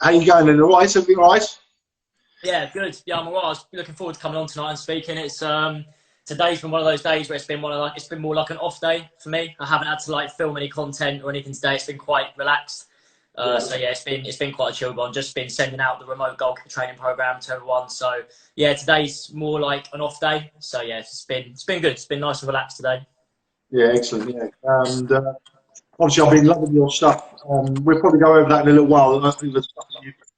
How you going? All right? Everything all right? Yeah, good. Yeah, I'm alright. I was looking forward to coming on tonight and speaking. It's today's been one of those days where it's been more like an off day for me. I haven't had to film any content or anything today. It's been quite relaxed. So yeah, it's been quite a chill one. Just been sending out the remote goalkeeper training program to everyone. So yeah, today's more like an off day. So yeah, it's been good. It's been nice and relaxed today. Yeah, excellent. Yeah, and obviously I've been loving your stuff. We'll probably go over that in a little while. I think the stuff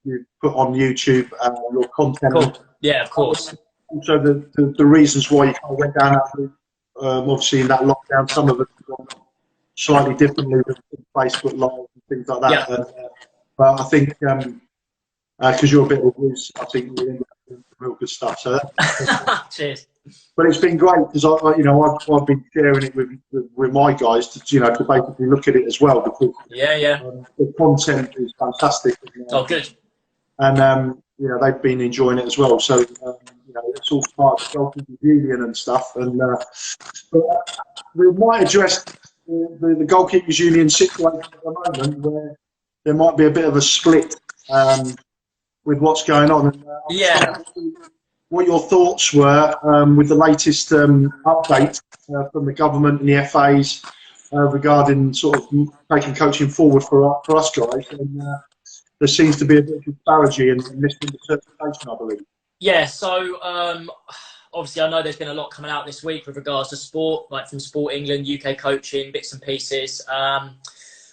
you put on YouTube, your content. Cool. Yeah, of course. Also the reasons why you kind of went down that route. Obviously in that lockdown, some of it gone slightly differently with Facebook Live and things like that. Yeah. But I think because you're a bit of a whiz, I think you're in real good stuff. So cheers. But it's been great because I've been sharing it with my guys to basically look at it as well because the content is fantastic. Oh, good. And they've been enjoying it as well. So it's all part of the Goalkeeper Union and stuff. And but we might address the Goalkeepers Union situation at the moment where there might be a bit of a split with what's going on. And, what your thoughts were with the latest update from the government and the FAs regarding sort of taking coaching forward for us guys. And there seems to be a bit of disparity and misinterpretation, I believe. Yeah, so obviously I know there's been a lot coming out this week with regards to sport, like from Sport England, UK coaching, bits and pieces.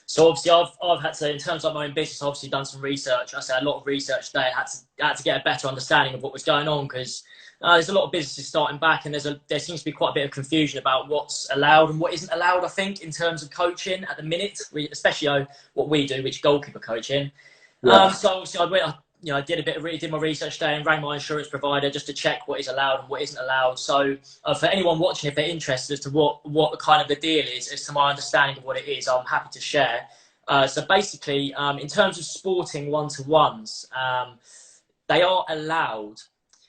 So obviously I've had to, in terms of my own business, I've obviously done some research. I said a lot of research today. I had to get a better understanding of what was going on because there's a lot of businesses starting back and there seems to be quite a bit of confusion about what's allowed and what isn't allowed, I think, in terms of coaching at the minute, especially what we do, which is goalkeeper coaching. Yeah. So obviously I did my research today and rang my insurance provider just to check what is allowed and what isn't allowed. So for anyone watching, if they're interested as to what kind of the deal is, as to my understanding of what it is, I'm happy to share. So basically, in terms of sporting one-to-ones, they are allowed.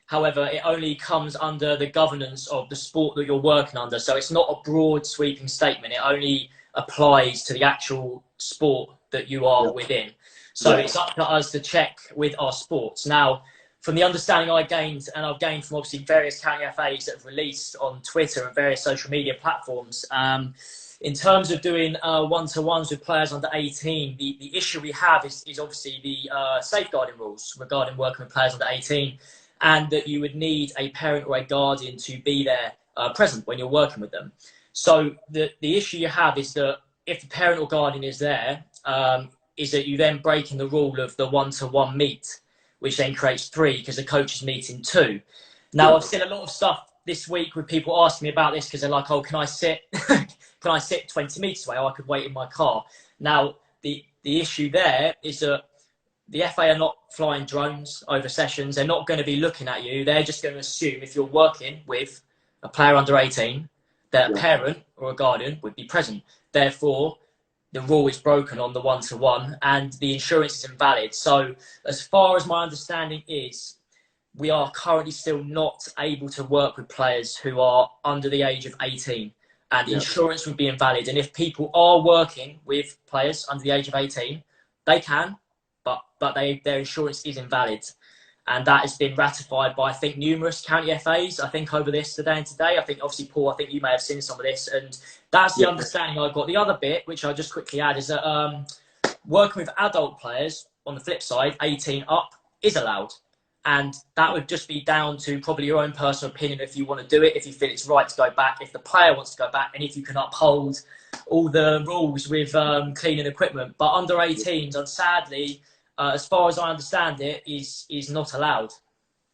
However, it only comes under the governance of the sport that you're working under. So it's not a broad sweeping statement. It only applies to the actual sport that you are within. So it's up to us to check with our sports. Now, from the understanding I've gained from obviously various county FAs that have released on Twitter and various social media platforms, in terms of doing one-to-ones with players under 18, the issue we have is obviously the safeguarding rules regarding working with players under 18, and that you would need a parent or a guardian to be there present when you're working with them. So the issue you have is that if the parent or guardian is there, is that you then breaking the rule of the one-to-one meet, which then creates 3 because the coach is meeting 2. Now, I've seen a lot of stuff this week with people asking me about this because they're like, oh, can I sit 20 metres away? Oh, I could wait in my car. Now, the issue there is that the FA are not flying drones over sessions. They're not going to be looking at you. They're just going to assume if you're working with a player under 18, that a parent or a guardian would be present. Therefore, the rule is broken on the one-to-one and the insurance is invalid. So as far as my understanding is, we are currently still not able to work with players who are under the age of 18 and the insurance would be invalid. And if people are working with players under the age of 18, they can, but their insurance is invalid. And that has been ratified by, I think, numerous county FAs, I think, over this today. I think, obviously, Paul, I think you may have seen some of this. And that's the understanding I've got. The other bit, which I'll just quickly add, is that working with adult players, on the flip side, 18 up, is allowed. And that would just be down to probably your own personal opinion if you want to do it, if you feel it's right to go back, if the player wants to go back, and if you can uphold all the rules with cleaning equipment. But under 18s, and sadly, as far as I understand it, is not allowed.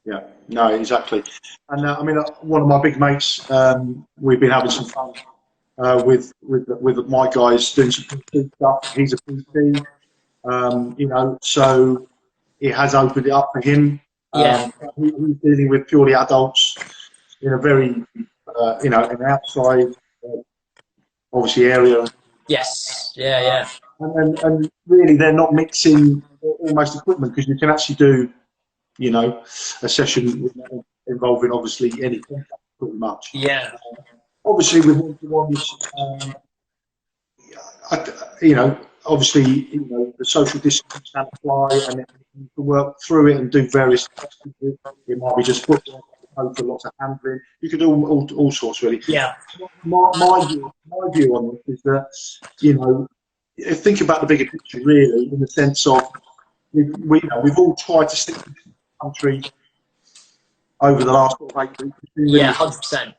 Yeah, no, exactly. And I mean, one of my big mates, we've been having some fun with my guys doing some PT stuff. He's a PT, so it has opened it up for him. He's dealing with purely adults in a very, an outside, obviously area. Yes, yeah. And really, they're not mixing almost equipment because you can actually do, a session involving obviously any contact pretty much. Yeah. Obviously, with one-to-ones, obviously, the social distance can apply, and then you can work through it and do various tests. It might be just football, lots of handling. You can do all sorts, really. Yeah. My view on this is that, think about the bigger picture, really, in the sense of we've all tried to stick to this country over the last 8 weeks. Yeah, 100%.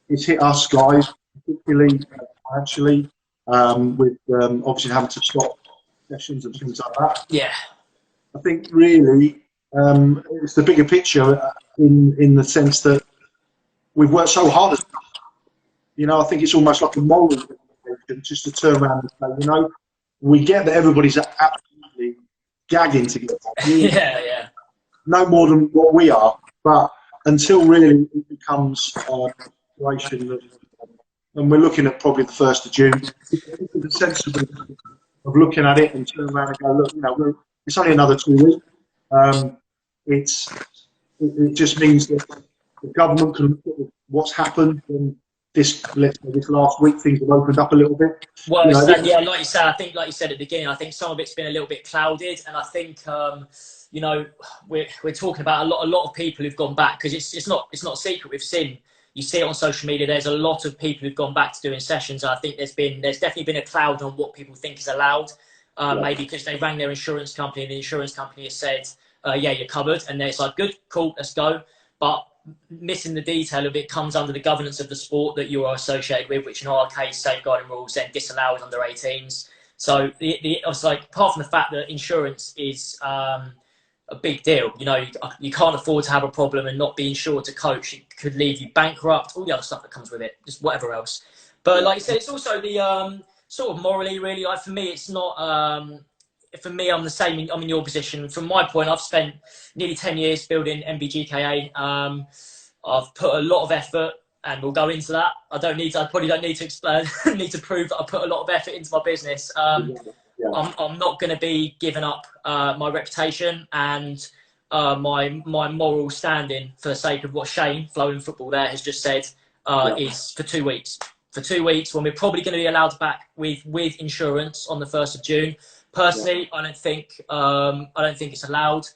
It's hit us guys, particularly financially, with obviously having to stop sessions and things like that. Yeah. I think really it's the bigger picture in the sense that we've worked so hard. I think it's almost like a moral obligation just to turn around and say, we get that everybody's absolutely gagging to get back. Yeah. No more than what we are, but until really it becomes a situation that, and we're looking at probably the 1st of June, the sensible of looking at it and turn around and go, look, it's only another 2 weeks. It just means that the government can look at what's happened, and this last week things have opened up a little bit. Well, like you said, I think, like you said at the beginning, I think some of it's been a little bit clouded, and I think we're talking about a lot of people who've gone back, because it's not a secret. You see it on social media. There's a lot of people who've gone back to doing sessions. I think there's definitely been a cloud on what people think is allowed. Maybe because they rang their insurance company and the insurance company has said, yeah, you're covered, and it's like, good, cool, let's go. But missing the detail of it comes under the governance of the sport that you are associated with, which in our case, safeguarding rules then disallowed under 18s. So I was like, apart from the fact that insurance is a big deal, you can't afford to have a problem and not be insured to coach. It could leave you bankrupt, all the other stuff that comes with it, just whatever else. But like you said, it's also the sort of morally, really. Like for me, it's not. For me, I'm the same. I'm in your position. From my point, I've spent nearly 10 years building MBGKA. I've put a lot of effort, and we'll go into that. I probably don't need to explain. Need to prove that I put a lot of effort into my business. I'm not going to be giving up my reputation and my moral standing for the sake of what Shane, Flowing Football, there has just said. Is for 2 weeks. For 2 weeks, when we're probably going to be allowed back with insurance on the 1st of June. Personally, I don't think it's allowed,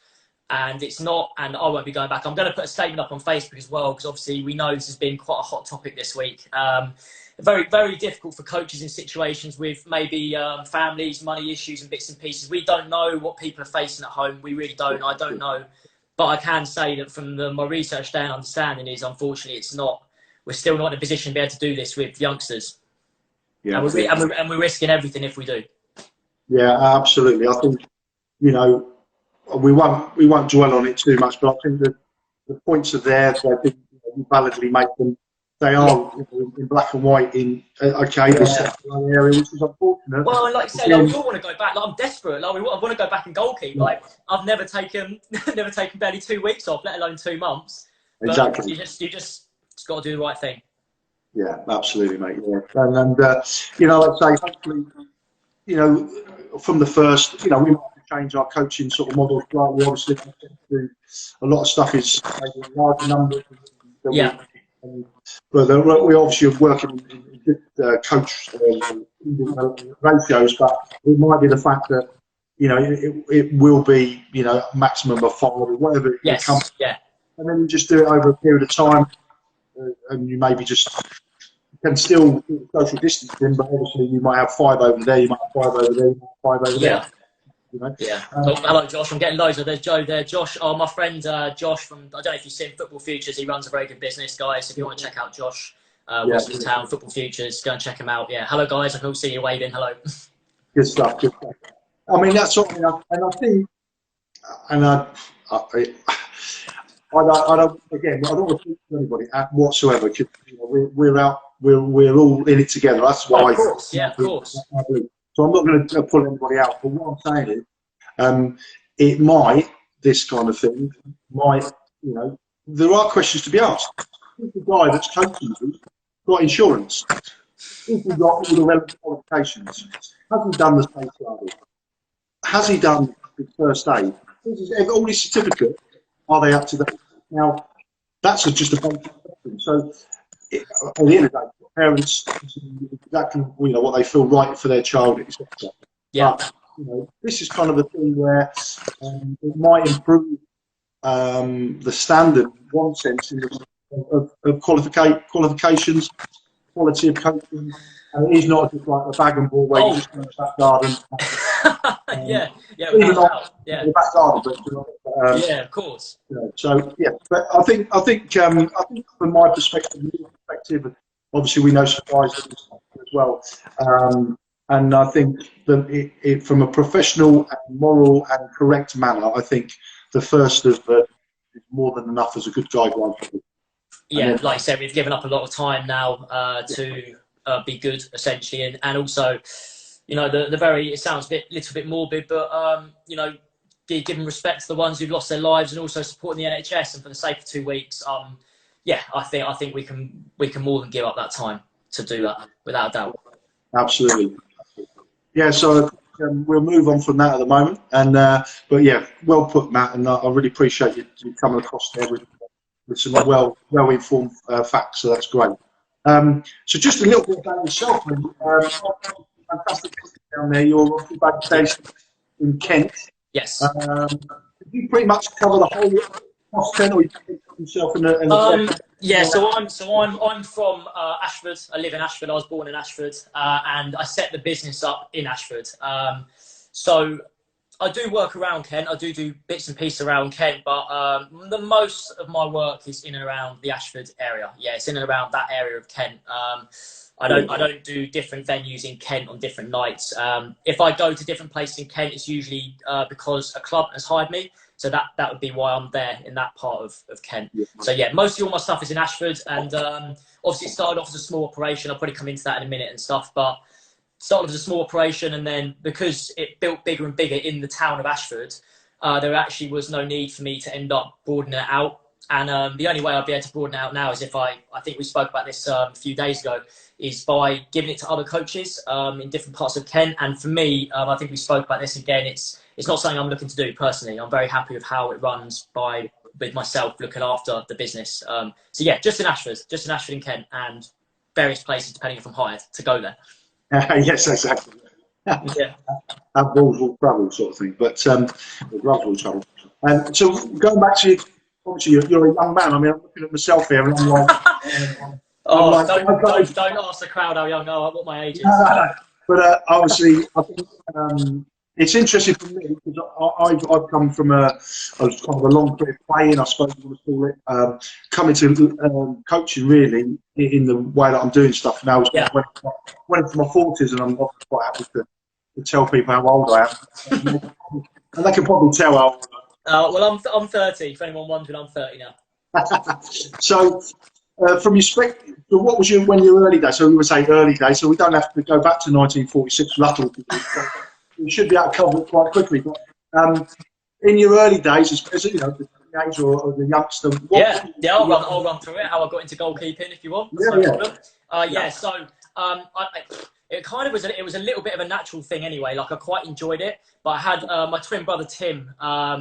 and it's not, and I won't be going back. I'm going to put a statement up on Facebook as well, because obviously we know this has been quite a hot topic this week. Very, very difficult for coaches in situations with maybe families, money issues and bits and pieces. We don't know what people are facing at home. We really don't. I don't know. But I can say that from my research there and understanding is, unfortunately, it's not. We're still not in a position to be able to do this with youngsters. Yeah. And we're risking everything if we do. Yeah, absolutely. I think, we won't dwell on it too much, but I think that the points are there. So I think you validly make them. They are in black and white in this area, which is unfortunate. Well, like I said, we all want to go back. Like, I'm desperate. Like, I want to go back and goalkeep. Like, I've never taken barely 2 weeks off, let alone 2 months. But exactly. You just got to do the right thing. Yeah, absolutely, mate. Yeah. And let's say, hopefully, from the first, we might have to change our coaching sort of model slightly. Obviously, a lot of stuff is maybe larger numbers. Yeah. But we obviously are working in good coach ratios, but it might be the fact that, it will be, maximum of 5 or whatever it comes. Yeah. And then you just do it over a period of time, and you maybe just can still do social distancing, but obviously you might have 5 over there, you might have 5 over there, you might have 5 over there. Yeah. Hello, Josh. I'm getting loads of. There's Joe there. Josh, my friend Josh from, I don't know if you've seen Football Futures. He runs a very good business, guys. If you want to check out Josh, Western Town Football Futures, go and check him out. Yeah. Hello, guys. I can see you waving. Hello. Good stuff. I mean, that's something, and I think, and I don't want to speak to anybody whatsoever, because we're out, we're all in it together. That's why. Of course. So I'm not going to pull anybody out. But what I'm saying is, this kind of thing might, there are questions to be asked. Is the guy that's coaching you got insurance? Has he got all the relevant qualifications? Has he done the safeguarding? Has he done his first aid? All his certificates, are they up to date? Now, that's just a basic question. So, at the end of the day, parents, that can, what they feel right for their child, etc. Yeah. But this is kind of the thing where it might improve the standard in one sense of qualifications, quality of coaching. And it is not just like a bag and ball where you just in the back garden. Yeah, Even not yeah, the back garden, but yeah, of course. So yeah, but I think from my perspective, your perspective, obviously we know surprises as well, and I think that from a professional and moral and correct manner, I think the first of is more than enough as a good guideline. Yeah, like I said, we've given up a lot of time now to be good, essentially, and also, the very, it sounds little bit morbid, but giving respect to the ones who've lost their lives and also supporting the NHS, and for the sake of 2 weeks, yeah, I think we can more than give up that time to do that, without a doubt. Absolutely. Yeah, so we'll move on from that at the moment, and but yeah, well put, Matt, and I really appreciate you coming across there with some well-informed facts, so that's great. So just a little bit about yourself, man. Fantastic down there. You're obviously based in Kent. Yes. Did you pretty much cover the whole cross Kent, or you put yourself in a yeah, so I'm from Ashford. I live in Ashford. I was born in Ashford, and I set the business up in Ashford. So I do work around Kent. I do bits and pieces around Kent, but the most of my work is in and around the Ashford area. Yeah, it's in and around that area of Kent. I don't do different venues in Kent on different nights. If I go to different places in Kent, it's usually because a club has hired me. So that would be why I'm there in that part of Kent. Yeah. So yeah, mostly all my stuff is in Ashford, and obviously it started off as a small operation. I'll probably come into that in a minute and stuff, but started off as a small operation, and then because it built bigger and bigger in the town of Ashford, there actually was no need for me to end up broadening it out. And the only way I'd be able to broaden it out now is if I think we spoke about this a few days ago, is by giving it to other coaches in different parts of Kent. And for me, I think we spoke about this again, it's not something I'm looking to do personally. I'm very happy with how it runs with myself looking after the business. So yeah, just in Ashford in Kent, and various places depending if I'm hired to go there. Yes, exactly. Yeah. Have balls will travel, sort of thing. But gloves will travel. And so going back to obviously you're a young man. I mean, I'm looking at myself here, and I'm like, don't ask the crowd how young I am, what my age is. But obviously, I think it's interesting for me because I've come from a long career of playing, I suppose you want to call it, coming to coaching really in the way that I'm doing stuff now. Yeah. Went into my 40s, and I'm quite happy to tell people how old I am, and they can probably tell how old I am. Well, I'm 30. If anyone wondering, I'm 30 now. So. From your perspective, what was when your early days? So we were saying early days, so we don't have to go back to 1946. Luckily, we should be able to cover it quite quickly. But in your early days, as the teenager or the youngster, I'll run through it. How I got into goalkeeping, if you want. So it kind of was. It was a little bit of a natural thing anyway. Like I quite enjoyed it. But I had my twin brother Tim.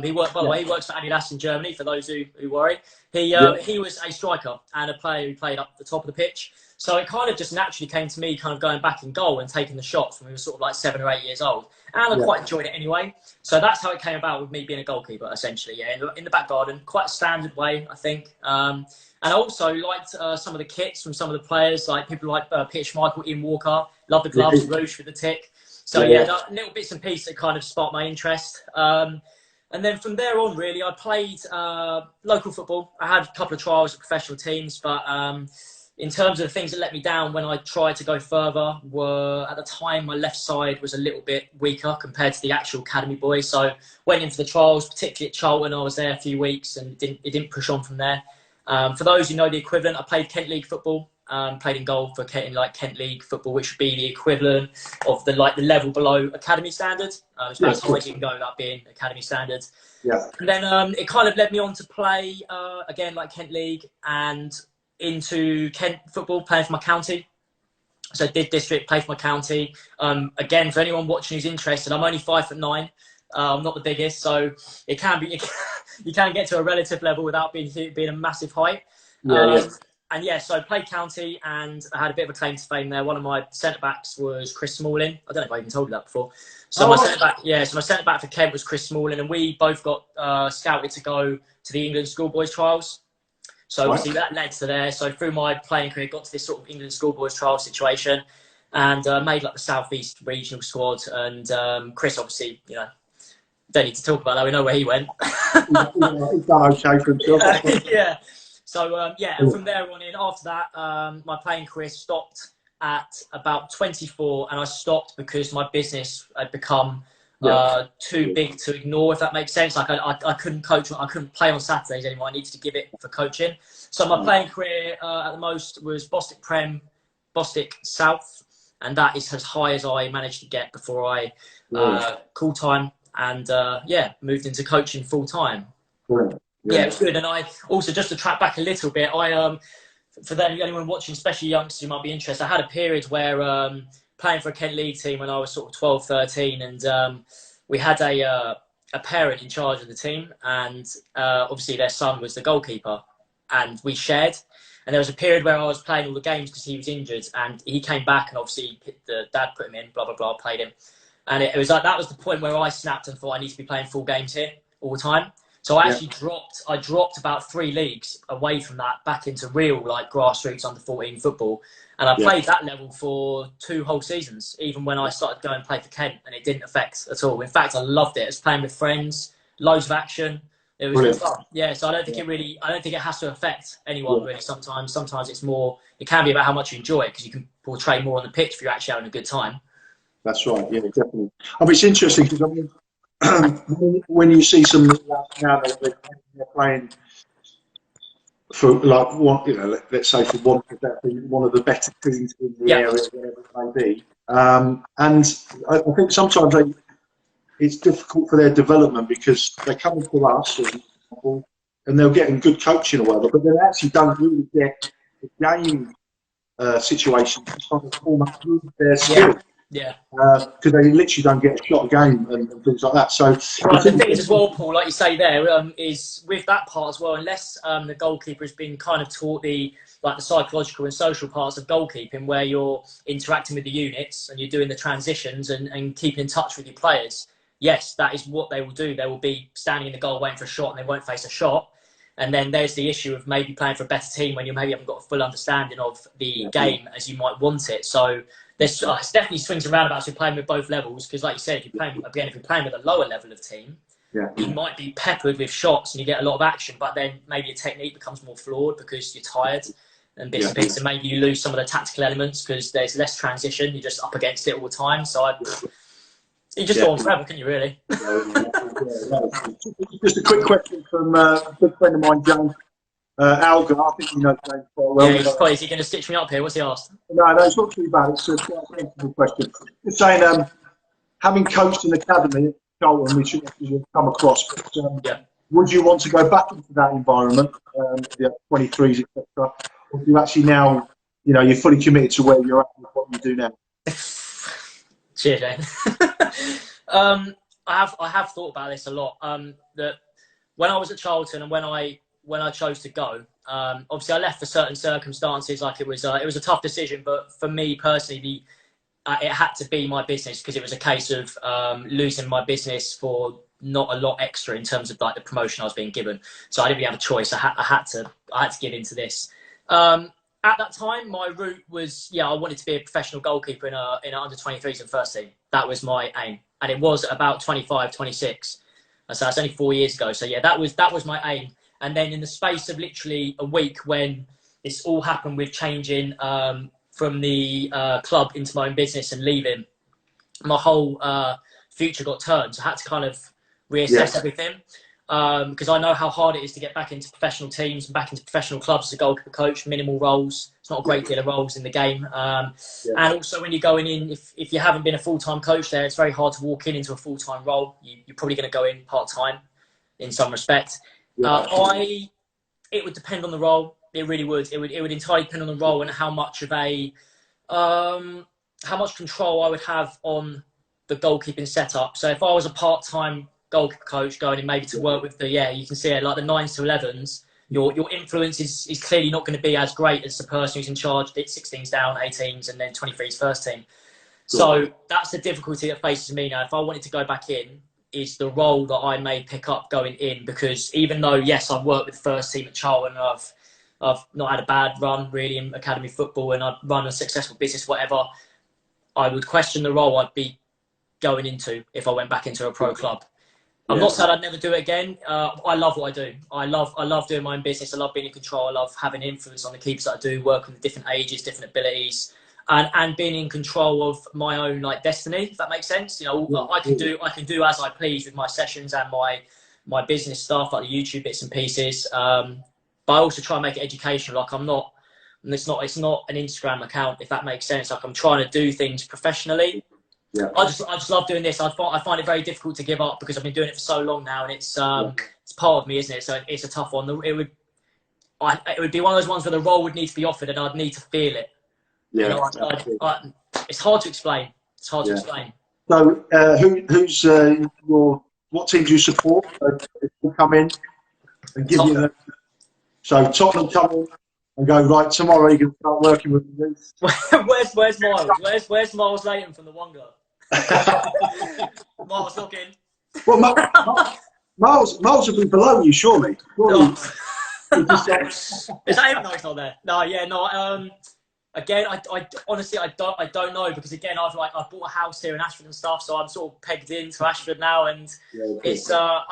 He works for Adidas in Germany. For those who worry, he was a striker and a player who played up the top of the pitch. So it kind of just naturally came to me, kind of going back in goal and taking the shots when we were sort of like 7 or 8 years old. And I quite enjoyed it anyway. So that's how it came about with me being a goalkeeper, essentially. Yeah, in the back garden, quite a standard way, I think. And I also liked some of the kits from some of the players, like people like Peter Schmeichel, Ian Walker. Love the gloves, Roosh with the tick. So little bits and pieces that kind of sparked my interest. And then from there on, really, I played local football. I had a couple of trials at professional teams, but in terms of the things that let me down when I tried to go further were, at the time, my left side was a little bit weaker compared to the actual academy boys. So went into the trials, particularly at Charlton. I was there a few weeks and it didn't push on from there. For those who know the equivalent, I played Kent League football. Played in goal for Kent League football, which would be the equivalent of the level below academy standard. It's about as high as you can go without being academy standard. Yeah. And then it kind of led me on to play again like Kent League and into Kent football, playing for my county. So I did district, played for my county. Again, for anyone watching who's interested, I'm only 5'9". I'm not the biggest, so it can be you can get to a relative level without being a massive height. and yeah, so I played county and I had a bit of a claim to fame there. One of my centre backs was Chris Smalling. I don't know if I even told you that before. So my centre back for Kent was Chris Smalling, and we both got scouted to go to the England schoolboys trials. So obviously that led to there. So through my playing career, got to this sort of England schoolboys trial situation, and made like the South East regional squad. And Chris, obviously, you know, don't need to talk about that. We know where he went. He's done okay for himself. Yeah. So and from there on in, after that, my playing career stopped at about 24, and I stopped because my business had become too big to ignore, if that makes sense. Like I couldn't coach, I couldn't play on Saturdays anymore. I needed to give it for coaching. So my playing career at the most was Bostik Prem, Bostik South, and that is as high as I managed to get before I call time and moved into coaching full time. Yeah, it was good. And I also, just to track back a little bit, for anyone watching, especially youngsters who might be interested, I had a period where playing for a Kent League team when I was sort of 12, 13, and we had a parent in charge of the team, and obviously their son was the goalkeeper, and we shared. And there was a period where I was playing all the games because he was injured, and he came back, and obviously the dad put him in, blah, blah, blah, played him. And it was like, that was the point where I snapped and thought I need to be playing full games here all the time. So I actually dropped about 3 leagues away from that back into real, like, grassroots under 14 football. And I played that level for 2 whole seasons, even when I started going and play for Kent, and it didn't affect at all. In fact, I loved it. I was playing with friends, loads of action. It was good fun. Yeah, so I don't think it has to affect anyone really. Sometimes it's more, it can be about how much you enjoy it, because you can portray more on the pitch if you're actually having a good time. That's right. Yeah, definitely. I mean, it's interesting because I mean, when you see some now they're playing for like one, you know, let's say for one of the better teams in the area, wherever it may be, and I think sometimes it's difficult for their development because they come to us and they'll get in good coaching or whatever, but they actually don't really get the game situation to kind of form up their skill. Yeah. Because they literally don't get a shot a game and things like that. So the thing is as well, Paul, like you say there, is with that part as well, unless the goalkeeper has been kind of taught the psychological and social parts of goalkeeping, where you're interacting with the units and you're doing the transitions and keeping in touch with your players. Yes, that is what they will do. They will be standing in the goal waiting for a shot, and they won't face a shot. And then there's the issue of maybe playing for a better team when you maybe haven't got a full understanding of the game as you might want it. So there's it's definitely swings and roundabouts. You're playing with both levels, because, like you said, if you're playing with a lower level of team, you might be peppered with shots and you get a lot of action, but then maybe your technique becomes more flawed because you're tired and bits and bits, and maybe you lose some of the tactical elements because there's less transition. You're just up against it all the time. So you just go on forever, can you really? Just a quick question from a good friend of mine, James. Alga, I think you know James quite well. Yeah, is he going to stitch me up here? What's he asked? No, it's not too bad. It's a sensible question. Just saying, having coached in the academy at Charlton, which you've come across, but, would you want to go back into that environment, the 23s, etc., or do you actually now, you know, you're fully committed to where you're at with what you do now? Cheers, Jane. I have thought about this a lot. That when I was at Charlton and when I chose to go, obviously I left for certain circumstances. Like it was a tough decision, but for me personally, it had to be my business, because it was a case of losing my business for not a lot extra in terms of like the promotion I was being given. So I didn't really have a choice. I had to give into this. At that time, my route was, I wanted to be a professional goalkeeper in a under 23s and first team. That was my aim, and it was about 25, 26. So that's only 4 years ago. So yeah, that was my aim. And then in the space of literally a week, when this all happened with changing from the club into my own business and leaving, my whole future got turned. So I had to kind of reassess everything, because I know how hard it is to get back into professional teams and back into professional clubs as a goalkeeper coach. Minimal roles. It's not a great deal of roles in the game. And also when you're going in, if you haven't been a full-time coach there, it's very hard to walk into a full-time role. You're probably going to go in part-time in some respect. It would depend on the role. It really would. It would entirely depend on the role and how much of how much control I would have on the goalkeeping setup. So if I was a part-time goalkeeper coach going in maybe to work with you can see it like the 9s to 11s, your influence is clearly not going to be as great as the person who's in charge at 16s down, 18s, and then 23s first team. So that's the difficulty that faces me now. If I wanted to go back in, is the role that I may pick up going in, because even though, yes, I've worked with the first team at Charlton, I've not had a bad run really in academy football, and I've run a successful business, whatever, I would question the role I'd be going into if I went back into a pro club. I'm not saying I'd never do it again. I love what I do. I love doing my own business. I love being in control. I love having influence on the keepers that I do, working with different ages, different abilities, and being in control of my own destiny, if that makes sense. I can do as I please with my sessions and my business stuff, like the YouTube bits and pieces. But I also try and make it educational. It's not an Instagram account, if that makes sense. I'm trying to do things professionally. Yeah. I just love doing this. I find it very difficult to give up because I've been doing it for so long now, and it's part of me, isn't it? So it's a tough one. It would be one of those ones where the role would need to be offered, and I'd need to feel it. Yeah. It's hard to explain. It's hard to explain. So, what team do you support? People come in and give you so Tottenham come in and go, right, tomorrow you can start working with the youth. Where's Miles? Where's Miles Leighton from the Wonga? Miles, look in. Well, Miles will be below you, surely. Is that him? No, he's not there. No, yeah, no. Again, I honestly don't know, because again I've bought a house here in Ashford and stuff, so I'm sort of pegged into Ashford now, and it's the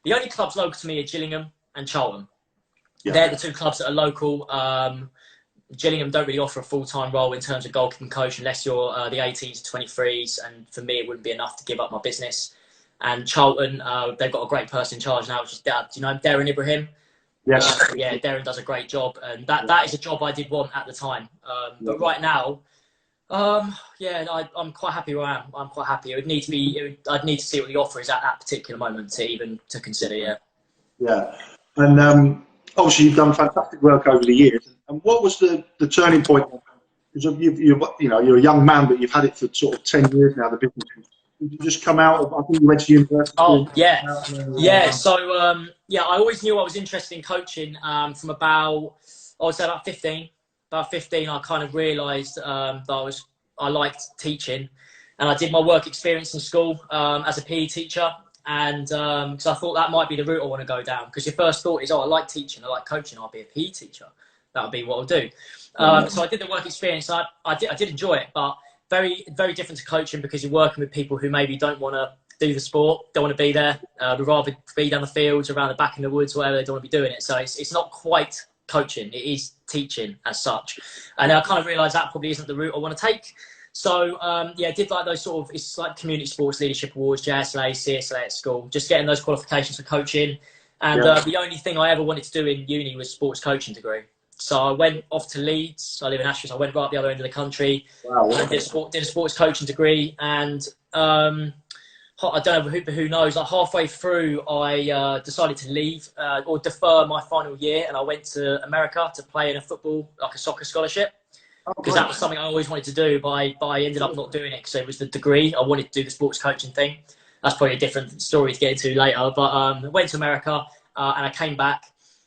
only clubs local to me are Gillingham and Charlton. Yeah. They're the two clubs that are local. Gillingham don't really offer a full-time role in terms of goalkeeping coach unless you're the 18s to 23s, and for me it wouldn't be enough to give up my business. And Charlton, they've got a great person in charge now, which is Dad. Do you know Darren Ibrahim? Yes. Yeah, Darren does a great job, and that is a job I did want at the time. But right now, I'm quite happy where I am. I'm quite happy. I'd need to see what the offer is at that particular moment to consider. Yeah. Yeah, and obviously you've done fantastic work over the years. And what was the turning point? Because you're a young man, but you've had it for sort of 10 years now. The business. Did you just come out of, I think you went to university? Oh, yeah. So, I always knew I was interested in coaching from about 15. About 15, I kind of realised that I liked teaching. And I did my work experience in school as a PE teacher. And because I thought that might be the route I want to go down. Because your first thought is, I like teaching, I like coaching, I'll be a PE teacher. That would be what I'll do. So I did the work experience. I did enjoy it, but very, very different to coaching, because you're working with people who maybe don't want to do the sport, don't want to be there, would rather be down the fields, around the back in the woods, whatever. They don't want to be doing it. So it's not quite coaching. It is teaching as such. And I kind of realised that probably isn't the route I want to take. So, I did like those sort of, it's like community sports leadership awards, JSLA, CSLA at school, just getting those qualifications for coaching. And the only thing I ever wanted to do in uni was sports coaching degree. So I went off to Leeds. I live in Ashford. So I went right up the other end of the country. Wow. And did a sports coaching degree. And I don't know who knows. Like halfway through, I decided to leave or defer my final year, and I went to America to play in a soccer scholarship. Because that was something I always wanted to do, but I ended up not doing it because it was the degree. I wanted to do the sports coaching thing. That's probably a different story to get into later. But I went to America and I came back.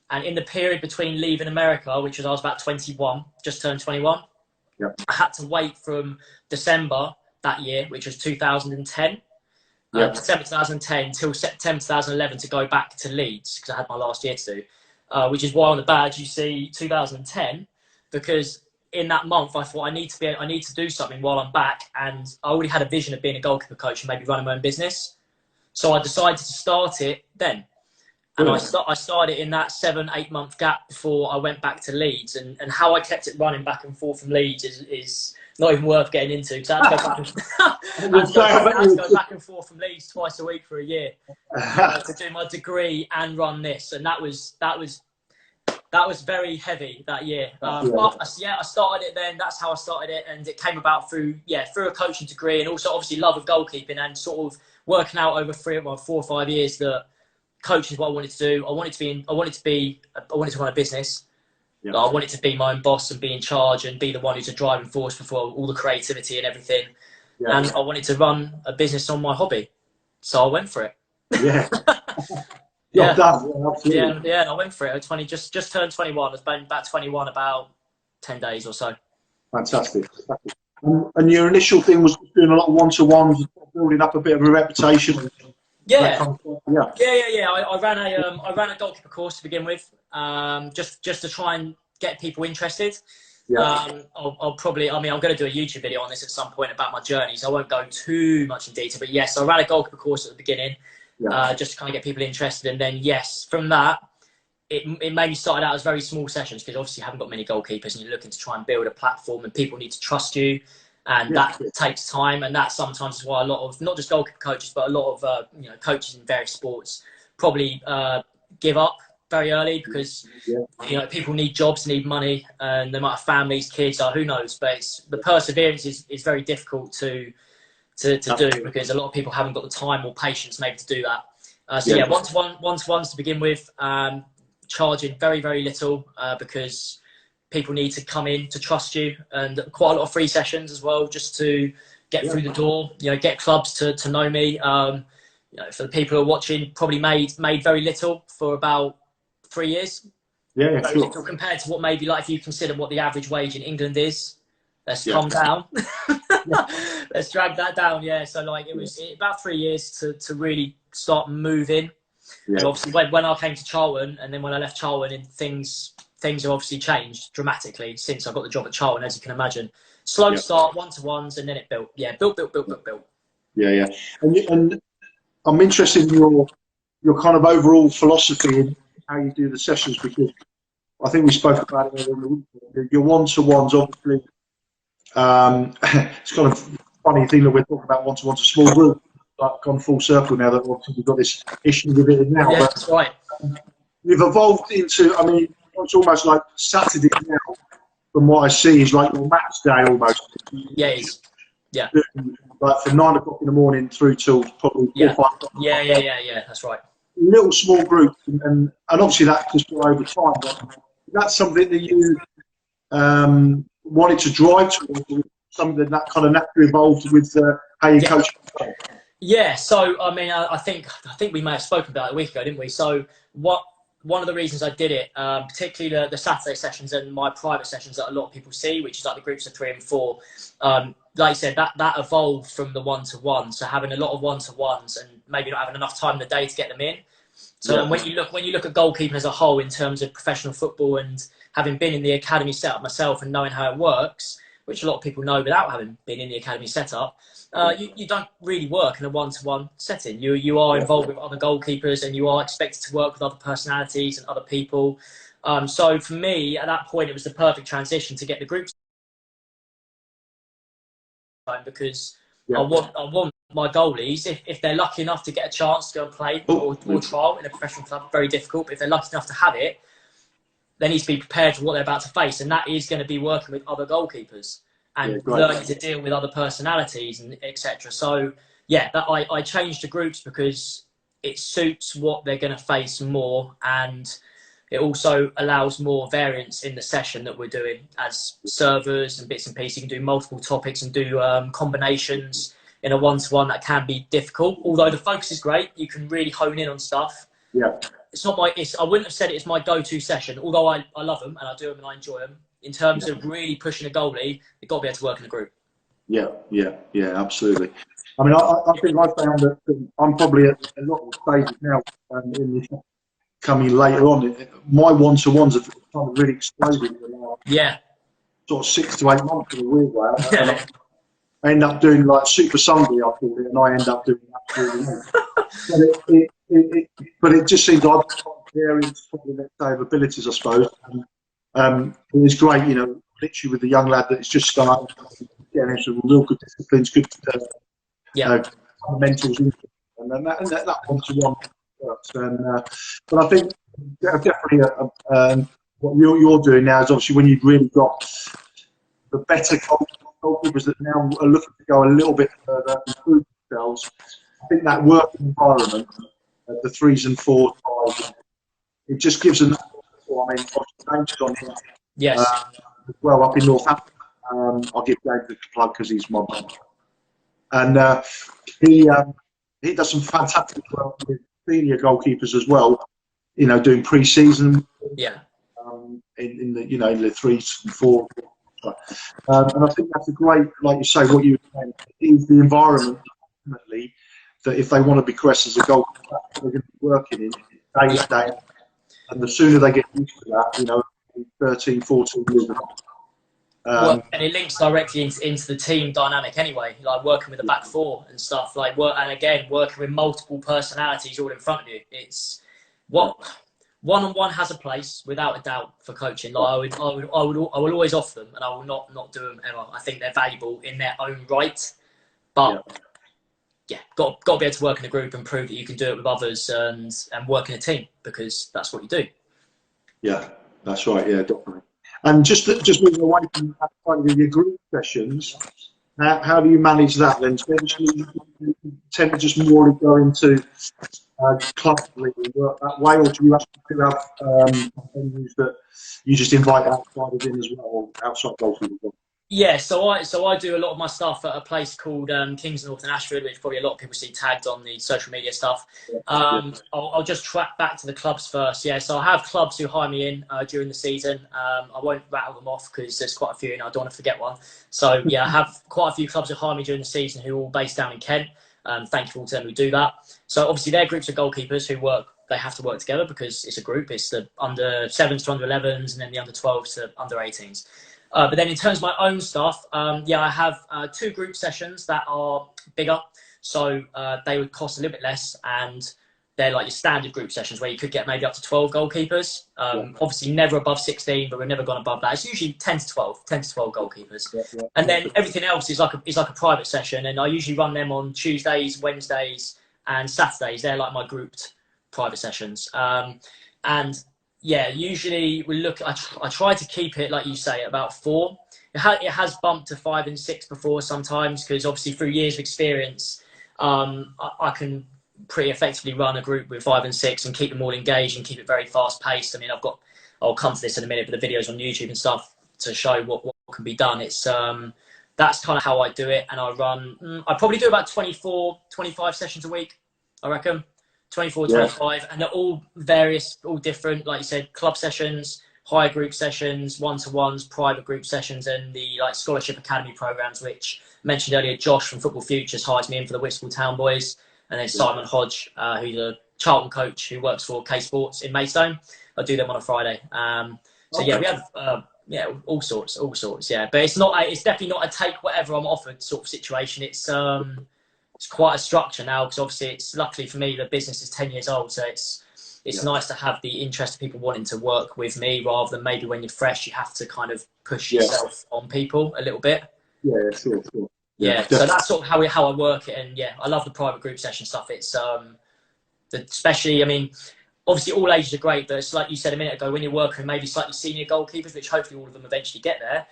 And in the period between leaving America, which was I was about 21, just turned 21, I had to wait from December that year, which was 2010, December 2010 till September 2011 to go back to Leeds because I had my last year to do, which is why on the badge you see 2010, because in that month I thought I need to do something while I'm back, and I already had a vision of being a goalkeeper coach and maybe running my own business. So I decided to start it then. And I started in that 7-8 month gap before I went back to Leeds, and how I kept it running back and forth from Leeds is not even worth getting into, because I had to go back and forth from Leeds twice a week for a year to do my degree and run this, and that was very heavy that year. But I started it then. That's how I started it, and it came about through a coaching degree, and also obviously love of goalkeeping, and sort of working out over 4 or 5 years that coaching is what I wanted to do. I wanted to run a business. Yeah. I wanted to be my own boss and be in charge and be the one who's a driving force before all the creativity and everything. Yeah. And I wanted to run a business on my hobby, so I went for it. Yeah. Yeah. Done. Yeah, absolutely. Yeah. And I went for it. 20, just turned 21. I was about 21 about 10 days or so. Fantastic. And your initial thing was doing a lot of one-to-ones, building up a bit of a reputation. Yeah. Kind of, yeah. I ran a goalkeeper course to begin with, just to try and get people interested. Yeah. I'll probably, I'm going to do a YouTube video on this at some point about my journey, so I won't go too much in detail. But yes, I ran a goalkeeper course at the beginning, just to kind of get people interested. And then, yes, from that, it maybe started out as very small sessions, because obviously you haven't got many goalkeepers and you're looking to try and build a platform, and people need to trust you. And that takes time, and that sometimes is why a lot of, not just goalkeeper coaches, but a lot of coaches in various sports probably give up very early, because people need jobs, need money, and they might have families, kids, or who knows. But the perseverance is very difficult to do, because a lot of people haven't got the time or patience maybe to do that. One-to-ones to begin with, charging very, very little, because people need to come in to trust you, and quite a lot of free sessions as well, just to get through the door, get clubs to know me. For the people who are watching, probably made very little for about 3 years. Yeah, very little compared to what maybe, like, if you consider what the average wage in England is. Let's calm down. Let's drag that down. Yeah, so like it was about 3 years to really start moving. And obviously when I came to Charlton, and then when I left Charlton, things have obviously changed dramatically since I got the job at Charlton, as you can imagine. Slow start, one-to-ones, and then it built. Yeah, built. Yeah. And I'm interested in your kind of overall philosophy in how you do the sessions, because I think we spoke about it earlier in the week. Your one-to-ones, obviously, it's kind of funny thing that we're talking about one-to-ones, a small group, but gone full circle now that obviously we've got this issue with it now. Yeah, that's right. You've evolved into, I mean, it's almost like Saturday now, from what I see, is like your match day almost. Yeah, it is. Yeah. Like from 9 o'clock in the morning through till probably 4 or 5 o'clock. Yeah, that's right. Little small groups, and obviously that's just over time. But that's something that you wanted to drive towards, something that kind of naturally evolved with how you coach. Yeah, so I mean, I think we may have spoken about it a week ago, didn't we? So one of the reasons I did it, particularly the Saturday sessions and my private sessions that a lot of people see, which is like the groups of 3 and 4, like you said, that evolved from the one-to-one. So having a lot of one-to-ones and maybe not having enough time in the day to get them in. So when you look at goalkeeping as a whole in terms of professional football, and having been in the academy setup myself and knowing how it works, which a lot of people know without having been in the academy setup, you don't really work in a one-to-one setting. You are involved with other goalkeepers, and you are expected to work with other personalities and other people. So for me, at that point, it was the perfect transition to get the groups, because I want my goalies, if they're lucky enough to get a chance to go and play or trial in a professional club, very difficult, but if they're lucky enough to have it, they need to be prepared for what they're about to face, and that is going to be working with other goalkeepers and learning to deal with other personalities and etc. So I changed the groups because it suits what they're going to face more, and it also allows more variance in the session that we're doing as servers and bits and pieces. You can do multiple topics and do combinations in a one-to-one that can be difficult. Although the focus is great, you can really hone in on stuff. Yeah. It's not I wouldn't have said it's my go-to session, although I love them and I do them and I enjoy them. In terms of really pushing a goalie, you've got to be able to work in a group. Yeah, absolutely. I mean, I think I found that I'm probably at a lot of stages now in this coming later on. My one-to-ones have kind of really exploded in the last sort of 6 to 8 months in a weird way. I end up doing like Super Sunday, I call it, and I end up doing that really but it just seems I've got various abilities, I suppose. And it was great, literally with the young lad that is just starting, getting into real good disciplines, good fundamentals, and that one-to-one works. But I think definitely what you're doing now is obviously when you've really got the better goalkeepers that now are looking to go a little bit further, improve themselves. I think that working environment, the 3s and 4s, it just gives them. I mean, James on here. Yes. As well, up in Northampton. I'll give James a plug because he's my brother. And he does some fantastic work with senior goalkeepers as well, you know, doing pre-season. Yeah. In the, you know, in the 3s and 4s. And I think that's a great, like you say, what you were saying, is the environment ultimately that if they want to progress as a goalkeeper, they're going to be working in day to day. And the sooner they get used to that, you know, 13, 14 years of and it links directly into the team dynamic anyway, like working with the back four and stuff, like and again, working with multiple personalities all in front of you. It's what one-on-one has a place without a doubt for coaching. Like I will always offer them, and I will not do them ever. I think they're valuable in their own right, but got to be able to work in a group and prove that you can do it with others and work in a team, because that's what you do. Yeah, that's right. Yeah, definitely. And just moving away from that point of your group sessions, how do you manage that then? So you tend to just more go into club league work that way, or do you actually have venues that you just invite outsiders in as well, or outside goalkeepers as well? Yeah, so I do a lot of my stuff at a place called Kings North in Ashford, which probably a lot of people see tagged on the social media stuff. I'll just track back to the clubs first. Yeah, so I have clubs who hire me in during the season. I won't rattle them off because there's quite a few and I don't want to forget one. So yeah, I have quite a few clubs who hire me during the season who are all based down in Kent. Thank you all to them who do that. So obviously they're groups of goalkeepers who they have to work together because it's a group. It's the under 7s to under 11s and then the under 12s to under 18s. But then in terms of my own stuff, I have 2 group sessions that are bigger. So they would cost a little bit less, and they're like your standard group sessions where you could get maybe up to 12 goalkeepers. Obviously never above 16, but we've never gone above that. It's usually 10 to 12 goalkeepers. And then everything else is like a private session, and I usually run them on Tuesdays, Wednesdays, and Saturdays. They're like my grouped private sessions. And yeah, usually I try to keep it, like you say, about 4. It has bumped to 5 and 6 before sometimes, because obviously through years of experience, I can pretty effectively run a group with 5 and 6 and keep them all engaged and keep it very fast paced. I mean, I'll come to this in a minute, but the videos on YouTube and stuff to show what can be done. It's that's kind of how I do it, and I probably do about 24, 25 sessions a week, I reckon. 24, 25, and they're all various, all different. Like you said, club sessions, higher group sessions, one-to-ones, private group sessions, and the scholarship academy programs, which I mentioned earlier. Josh from Football Futures hires me in for the Whitstable Town Boys, and then Simon Hodge, who's a Charlton coach who works for K Sports in Maidstone. I do them on a Friday. Yeah, we have all sorts. Yeah, but it's definitely not a take whatever I'm offered sort of situation. It's quite a structure now, because obviously it's, luckily for me, the business is 10 years old, so it's nice to have the interest of people wanting to work with me, rather than maybe when you're fresh you have to kind of push yourself on people a little bit. Yeah, sure. Yeah, so that's sort of how I work it, and yeah, I love the private group session stuff. It's especially, I mean, obviously all ages are great, but it's like you said a minute ago, when you're working with maybe slightly senior goalkeepers, which hopefully all of them eventually get there.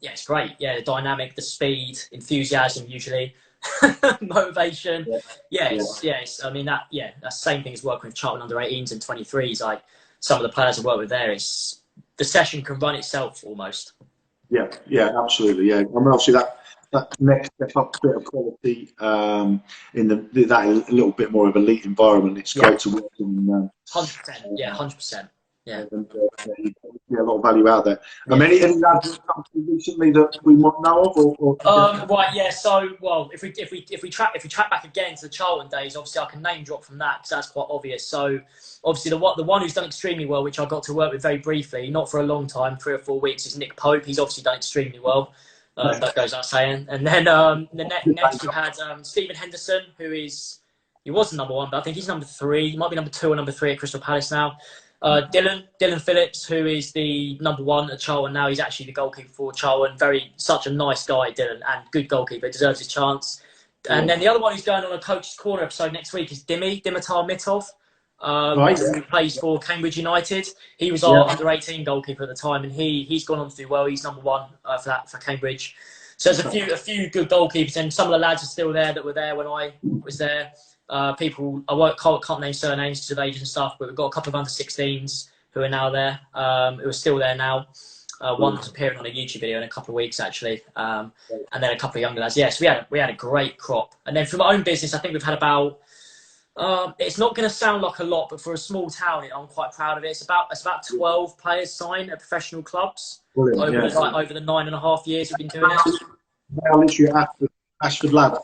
It's great. Yeah, the dynamic, the speed, enthusiasm usually. Motivation. I mean that's the same thing as working with Charlton under 18s and 23s. Like some of the players I work with there, the session can run itself almost. Yeah, absolutely. Yeah, I mean, obviously that next step up bit of quality in that a little bit more of elite environment. It's great to work in. 100%. Yeah, 100%. Yeah. And, a lot of value out there. Any lads recently that we might know of? Right. Yeah. So, well, if we track back again to the Charlton days, obviously I can name drop from that because that's quite obvious. So, obviously the one who's done extremely well, which I got to work with very briefly, not for a long time, 3 or 4 weeks, is Nick Pope. He's obviously done extremely well. That goes without saying. And then next we had Stephen Henderson, he was the number 1, but I think he's number 3. He might be number 2 or number 3 at Crystal Palace now. Dylan Phillips, who is the number 1 at Charlton now. He's actually the goalkeeper for Charlton. Such a nice guy, Dylan, and good goalkeeper. Deserves his chance. And then the other one who's going on a Coach's Corner episode next week is Dimitar Mitov, who plays for Cambridge United. He was our under 18 goalkeeper at the time, and he's gone on to do well. He's number 1 for Cambridge. So there's a few good goalkeepers, and some of the lads are still there that were there when I was there. People can't name surnames because of age and stuff, but we've got a couple of under 16s who are now there, who are still there now. One's appearing on a YouTube video in a couple of weeks actually, and then a couple of younger lads. Yes, we had a great crop. And then from my own business, I think we've had about It's not going to sound like a lot, but for a small town, I'm quite proud of it. It's about 12 players signed at professional clubs over the 9.5 years we've been doing it. They're literally Ashford lads.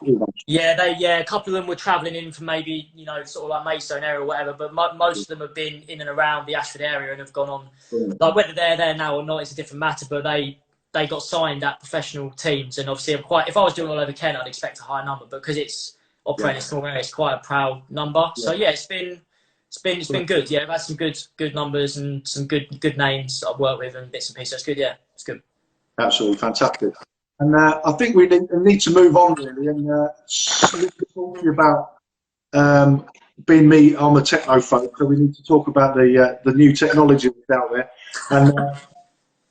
Yeah, a couple of them were travelling in from maybe, sort of like Maidstone area or whatever, but most of them have been in and around the Ashford area and have gone on. Like whether they're there now or not, it's a different matter. But they got signed at professional teams, and obviously if I was doing all over Kent, I'd expect a higher number, but because it's operating in a small area, it's quite a proud number. Yeah. So yeah, it's been good. Yeah, I've had some good numbers and some good names that I've worked with and bits and pieces. So it's good. Yeah, it's good. Absolutely fantastic. And I think we need to move on really, and talk to you about being me. I'm a technophobe, so we need to talk about the new technology that's out there.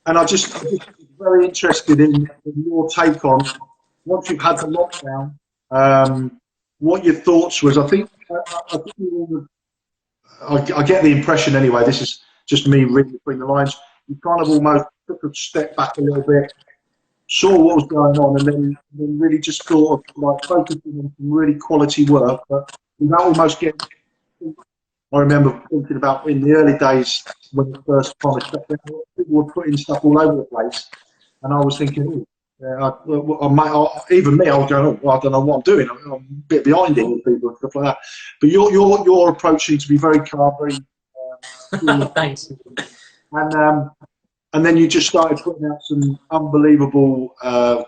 And I'm just very interested in your take on, once you've had the lockdown, what your thoughts was. I get the impression anyway, this is just me reading between the lines, you kind of almost took a step back a little bit, saw what was going on, and then really just thought of like focusing on some really quality work, but without almost getting... I remember thinking about in the early days when the first kind of stepped out, people were putting stuff all over the place, and I was thinking, even me, I was going, I don't know what I'm doing. I'm a bit behind it with people and stuff like that. But your approach seems to be very calm, very thanks. And then you just started putting out some unbelievable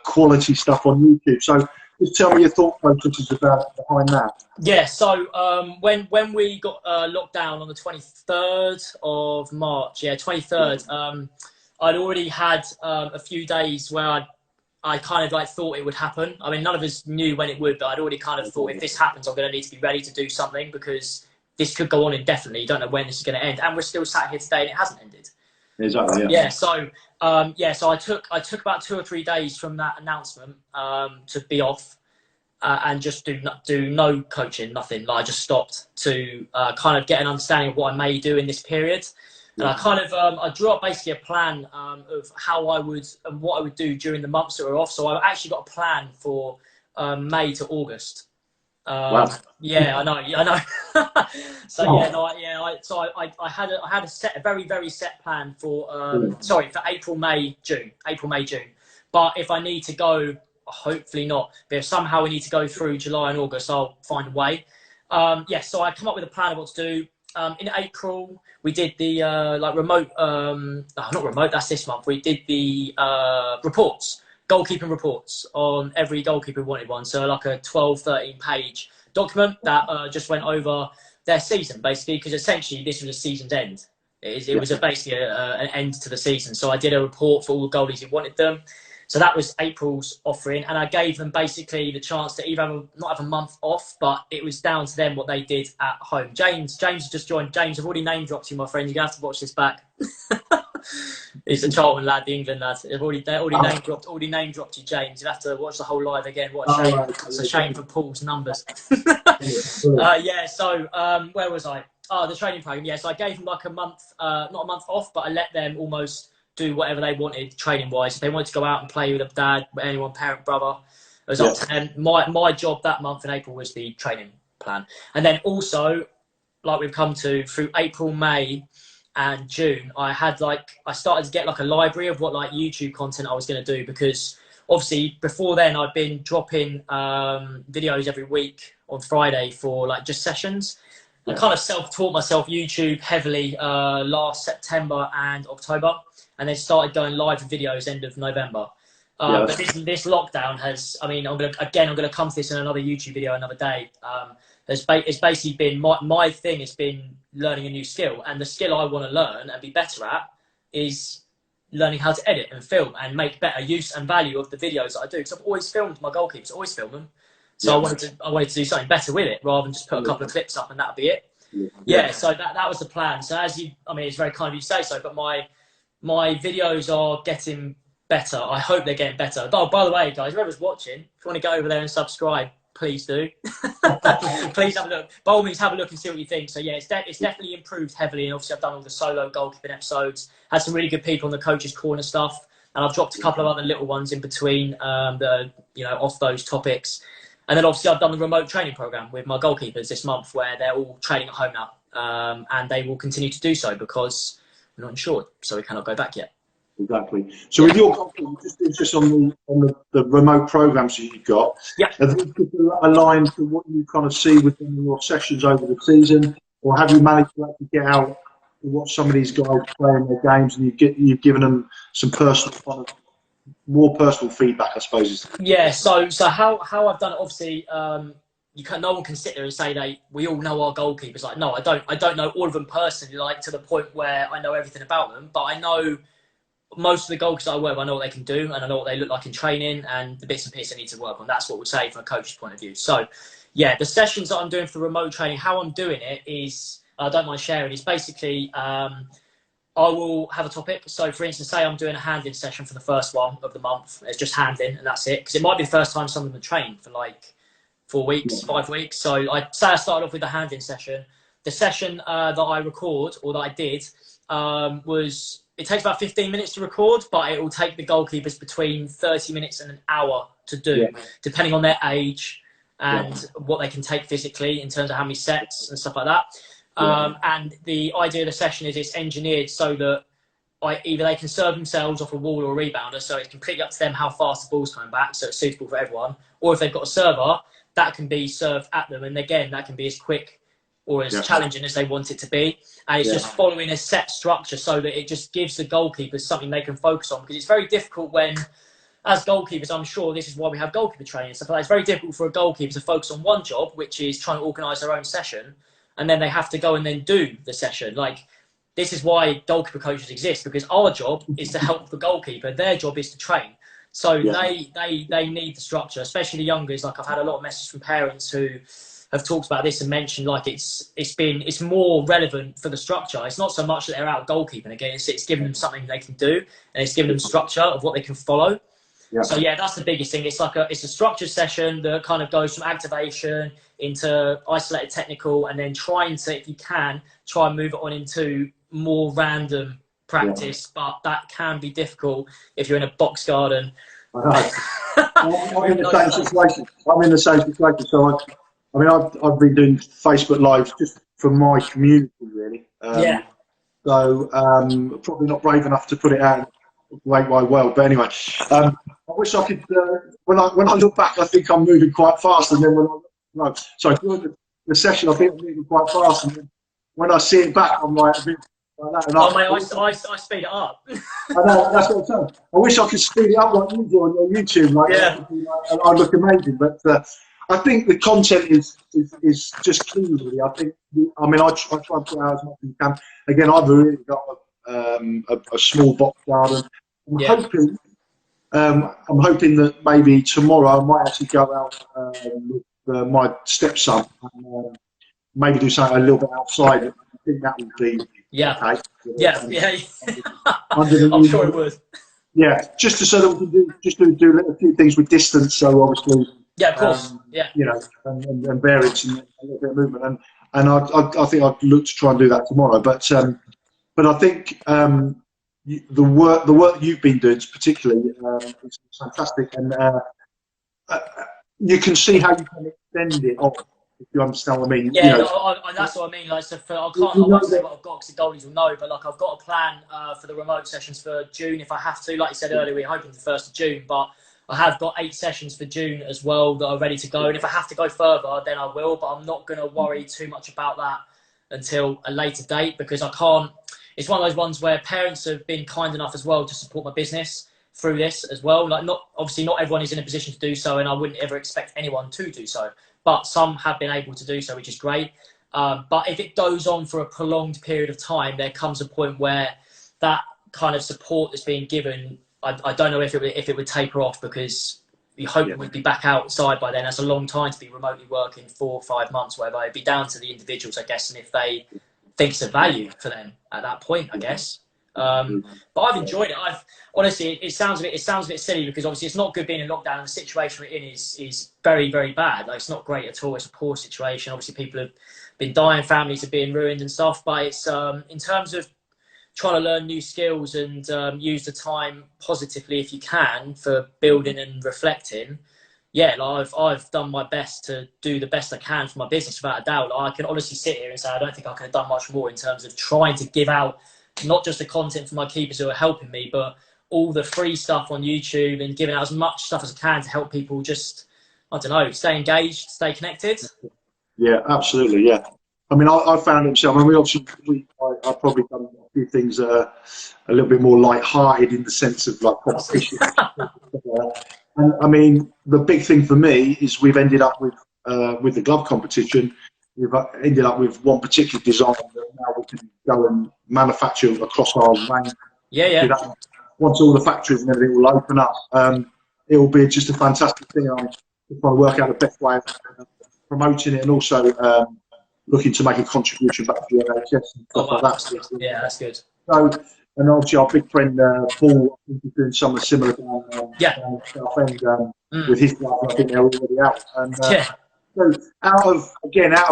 quality stuff on YouTube. So just tell me your thought processes behind that. Yeah, so when we got locked down on the 23rd of March, 23rd, I'd already had a few days where I kind of like thought it would happen. I mean, none of us knew when it would, but I'd already kind of thought if this happens, I'm going to need to be ready to do something because this could go on indefinitely. You don't know when this is going to end. And we're still sat here today and it hasn't ended. Exactly. Yeah. So I took about 2 or 3 days from that announcement to be off and just do no coaching, nothing. Like I just stopped to kind of get an understanding of what I may do in this period. And I kind of I drew up basically a plan of how I would and what I would do during the months that were off. So I actually got a plan for May to August. Wow. Yeah, I know. So I had a very, very set plan for for April, May, June. But if I need to go, hopefully not. But if somehow we need to go through July and August, I'll find a way. So I come up with a plan of what to do. In April, we did the remote. Not remote. That's this month. We did the reports. Goalkeeping reports on every goalkeeper who wanted one. So like a 12, 13 page document that just went over their season, basically, because essentially this was a season's end. It was basically an end to the season. So I did a report for all the goalies who wanted them. So that was April's offering, and I gave them basically the chance to either not have a month off, but it was down to them what they did at home. James has just joined. James, I've already name dropped you, my friend. You're gonna have to watch this back. He's a Charlton lad, the England lad. They've already name dropped you, James. You have to watch the whole live again. What a shame! It's a shame for Paul's numbers. So where was I? The training program. Yeah, so I gave them like a month, not a month off, but I let them almost do whatever they wanted training wise. If they wanted to go out and play with a dad, anyone, parent, brother, it was up to them. My job that month in April was the training plan. And then also, like we've come to through April, May and June, I started to get like a library of what like YouTube content I was going to do, because obviously before then I'd been dropping videos every week on Friday for like just sessions. I kind of self-taught myself YouTube heavily last September and October, and then started going live with videos end of November. But this lockdown has, I mean, I'm going to come to this in another YouTube video another day. It's basically been, my thing has been learning a new skill, and the skill I want to learn and be better at is learning how to edit and film and make better use and value of the videos that I do. Because I've always filmed my goalkeepers, always film them. So I wanted to do something better with it rather than just put a couple of clips up and that'll be it. So that was the plan. So it's very kind of you to say so, but my videos are getting better. I hope they're getting better. Oh, by the way, guys, whoever's watching, if you want to go over there and subscribe, please do. Please have a look. By all means, have a look and see what you think. So yeah, it's definitely improved heavily. And obviously I've done all the solo goalkeeping episodes, had some really good people on the coaches corner stuff. And I've dropped a couple of other little ones in between, that are, off those topics. And then obviously I've done the remote training program with my goalkeepers this month, where they're all training at home now, and they will continue to do so because we're not insured, so we cannot go back yet. Exactly. So with your goalkeeping, just on the remote programs that you've got, have you aligned to what you kind of see within your sessions over the season, or have you managed to actually get out and watch some of these guys playing their games, and you've given them some personal kind of more personal feedback, I suppose? Yeah. So how I've done it, obviously, no one can sit there and say we all know our goalkeepers. Like, no, I don't know all of them personally, like to the point where I know everything about them, but I know most of the goalkeepers I work with. I know what they can do, and I know what they look like in training, and the bits and pieces I need to work on. That's what we'd say from a coach's point of view. So, yeah, the sessions that I'm doing for remote training, how I'm doing it is, I don't mind sharing, is basically I will have a topic. So, for instance, say I'm doing a handling session for the first one of the month. It's just handling, and that's it. Because it might be the first time some of them have trained for like 4 weeks, 5 weeks. So, I started off with the handling session. The session that I record, or that I did, was... It takes about 15 minutes to record, but it will take the goalkeepers between 30 minutes and an hour to do, depending on their age and what they can take physically in terms of how many sets and stuff like that. And the idea of the session is it's engineered so that either they can serve themselves off a wall or a rebounder, so it's completely up to them how fast the ball's coming back, so it's suitable for everyone. Or if they've got a server, that can be served at them, and again, that can be as quick or as challenging as they want it to be. And it's just following a set structure so that it just gives the goalkeepers something they can focus on. Because it's very difficult when, as goalkeepers, I'm sure this is why we have goalkeeper training and stuff like that. It's very difficult for a goalkeeper to focus on one job, which is trying to organise their own session, and then they have to go and then do the session. Like, this is why goalkeeper coaches exist, because our job is to help the goalkeeper. Their job is to train. So they need the structure, especially the youngers. Like, I've had a lot of messages from parents who have talked about this and mentioned like it's more relevant for the structure. It's not so much that they're out goalkeeping again, it's giving them something they can do, and it's giving them structure of what they can follow. So yeah, that's the biggest thing. It's a structured session that kind of goes from activation into isolated technical, and then trying to, if you can, try and move it on into more random practice, but that can be difficult if you're in a box garden. I'm in the same situation. So I've been doing Facebook Lives just for my community, really. So probably not brave enough to put it out in the great wide world. But anyway, I wish I could. When I look back, I think I'm moving quite fast, and then during the session, I think I'm moving quite fast, and then when I see it back, I'm like a bit like that. And I speed it up. I know, that's what I'm saying. I wish I could speed it up like you do on your YouTube. I'd look amazing, but. I think the content is just key, really. I try to put out as much as you can. Again, I've really got a small box garden. I'm hoping that maybe tomorrow I might actually go out with my stepson and maybe do something a little bit outside. I think that would be okay. I'm sure it would. Yeah, just so that we can do a few things with distance. So obviously. Yeah, of course. You know, and variance and a little bit of movement, and I think I'd look to try and do that tomorrow. But I think the work you've been doing, particularly, is fantastic, and you can see how you can extend it off. If you understand what I mean. Yeah, that's what I mean. Like, so I won't say what I've got, because the goalies will know. But like, I've got a plan for the remote sessions for June if I have to. Like you said earlier, we're hoping the 1st of June, but I have got 8 sessions for June as well that are ready to go. And if I have to go further, then I will. But I'm not going to worry too much about that until a later date, because I can't. It's one of those ones where parents have been kind enough as well to support my business through this as well. Like, obviously not everyone is in a position to do so, and I wouldn't ever expect anyone to do so. But some have been able to do so, which is great. But if it goes on for a prolonged period of time, there comes a point where that kind of support that's being given, I don't know if it would taper off, because we hope we'd be back outside by then. That's a long time to be remotely working, 4 or 5 months, whatever. It'd be down to the individuals, I guess, and if they think it's a value for them at that point, I guess. But I've enjoyed it. Honestly, it sounds a bit silly, because obviously it's not good being in lockdown, and the situation we're in is very, very bad. Like, it's not great at all. It's a poor situation. Obviously, people have been dying, families are being ruined and stuff. But it's in terms of trying to learn new skills and use the time positively if you can for building and reflecting. yeah, like I've done my best to do the best I can for my business, without a doubt. Like, I can honestly sit here and say I don't think I could have done much more in terms of trying to give out not just the content for my keepers who are helping me, but all the free stuff on YouTube, and giving out as much stuff as I can to help people just, I don't know, stay engaged, stay connected. Yeah, absolutely. Yeah. I mean, I found it myself. I mean, I've probably done a few things that are a little bit more light-hearted in the sense of like competition. And I mean, the big thing for me is we've ended up with the glove competition. We've ended up with one particular design that now we can go and manufacture across our range. Yeah, yeah. Once all the factories and everything will open up, it will be just a fantastic thing. I'm just trying to work out the best way of promoting it, and also looking to make a contribution back to the NHS and stuff like that. Yeah, that's good. So, and obviously our big friend Paul, I think he's doing something similar down South End with his club. I think they're already out. And so out of